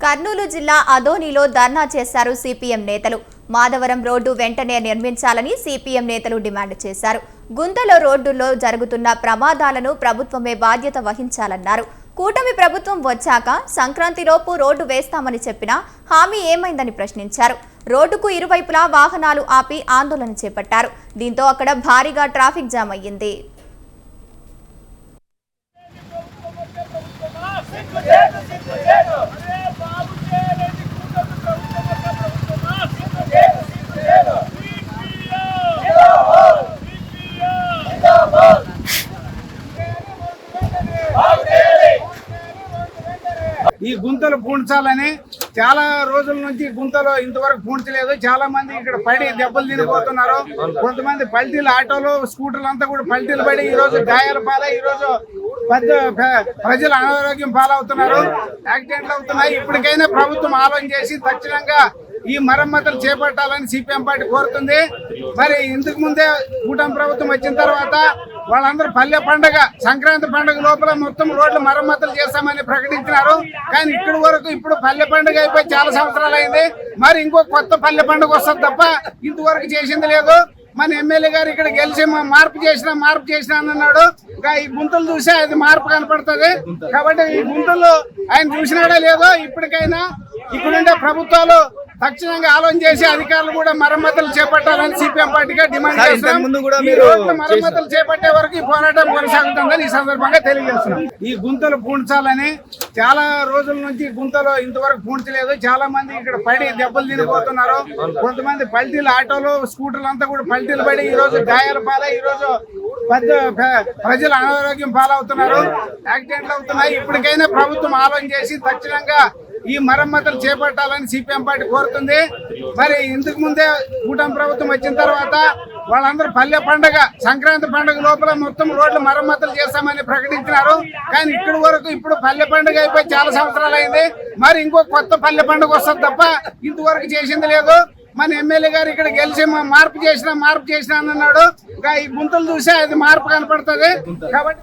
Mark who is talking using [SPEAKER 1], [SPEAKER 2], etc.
[SPEAKER 1] కర్నూలు జిల్లా అదోనిలో ధర్నా చేశారు సిపిఎం నేతలు. మాధవరం రోడ్డు వెంటనే నిర్మించాలని సిపిఎం నేతలు డిమాండ్ చేశారు. గుంతలో రోడ్డుల్లో జరుగుతున్న ప్రమాదాలను ప్రభుత్వమే బాధ్యత వహించాలన్నారు. కూటమి ప్రభుత్వం వచ్చాక సంక్రాంతిలోపు రోడ్డు వేస్తామని చెప్పినా హామీ ఏమైందని ప్రశ్నించారు. రోడ్డుకు ఇరువైపులా వాహనాలు ఆపి ఆందోళన చేపట్టారు. దీంతో అక్కడ భారీగా ట్రాఫిక్ జామ్ అయ్యింది.
[SPEAKER 2] ఈ గుంతలు పూడ్చాలని చాలా రోజుల నుంచి గుంతలు ఇంతవరకు పూడ్చలేదు. చాలా మంది ఇక్కడ పడి దెబ్బలు తినిపోతున్నారు. కొంతమంది పల్టీలు ఆటోలు స్కూటర్లు అంతా కూడా పల్టీలు పడి ఈ రోజు గాయాల పాలై ఈ రోజు ప్రజలు అనారోగ్యం పాలవుతున్నారు, యాక్సిడెంట్లు అవుతున్నాయి. ఇప్పటికైనా ప్రభుత్వం ఆలోచన చేసి తక్షణంగా ఈ మరమ్మతులు చేపట్టాలని సిపిఎం పార్టీ కోరుతుంది. మరి ఇంతకు ముందే కూటమి ప్రభుత్వం వచ్చిన తర్వాత వాళ్ళందరూ పల్లె పండుగ సంక్రాంతి పండుగ లోపల మొత్తం రోడ్లు మరమ్మతులు చేస్తామని ప్రకటించినారు. కానీ ఇక్కడి వరకు ఇప్పుడు పల్లె పండుగ అయిపోయి చాలా సంవత్సరాలు అయింది. మరి ఇంకో కొత్త పల్లె పండుగ వస్తుంది తప్ప ఇంతవరకు చేసింది లేదు. మన ఎమ్మెల్యే గారు ఇక్కడ గెలిచి మార్పు చేసిన అన్నాడు. ఇంకా ఈ గుంతలు చూసి అది మార్పు కనపడుతుంది. కాబట్టి ఈ గుంతలు ఆయన చూసినాడా లేదో ఇప్పటికైనా ఇప్పుడుండే ప్రభుత్వాలు తక్షణంగా ఆలోచన చేసి అధికారులు కూడా మరమ్మతులు చేపట్టాలని సిపిఎం పార్టీగా డిమాండ్ చేస్తున్నాం. మరమ్మతులు చేపట్టే వరకు ఈ పోరాటం కొనసాగుతుందని ఈ సందర్భంగా తెలియజేస్తున్నాం. ఈ గుంతలు పూడ్చాలని చాలా రోజుల నుంచి గుంతలు ఇంతవరకు పూడ్చలేదు. చాలా మంది ఇక్కడ పడి దెబ్బలు తినిపోతున్నారు. కొంతమంది పల్టీలు ఆటోలు స్కూటర్లు అంతా కూడా పల్టీలు పడి ఈ రోజు గాయాల పాలై ఈ రోజు ప్రజలు అనారోగ్యం పాలవుతున్నారు, యాక్సిడెంట్లు అవుతున్నాయి. ఇప్పటికైనా ప్రభుత్వం ఆలోచన చేసి తక్షణంగా ఈ మరమ్మతులు చేపట్టాలని సిపిఎం పార్టీ కోరుతుంది. మరి ఇంతకు ముందే కూటమి ప్రభుత్వం వచ్చిన తర్వాత వాళ్ళందరూ పల్లె పండుగ సంక్రాంతి పండుగ లోపల మొత్తం రోడ్లు మరమ్మతులు చేస్తామని ప్రకటించినారు. కానీ ఇక్కడి వరకు ఇప్పుడు పల్లె పండుగ అయిపోయి చాలా సంవత్సరాలు అయింది. మరి ఇంకో కొత్త పల్లె పండుగ వస్తుంది తప్ప ఇంతవరకు చేసింది లేదు. మన ఎమ్మెల్యే గారు ఇక్కడ గెలిచి మార్పు చేసిన అన్నాడు. ఇంకా ఈ గుంతలు చూసి అది మార్పు కనపడుతుంది. కాబట్టి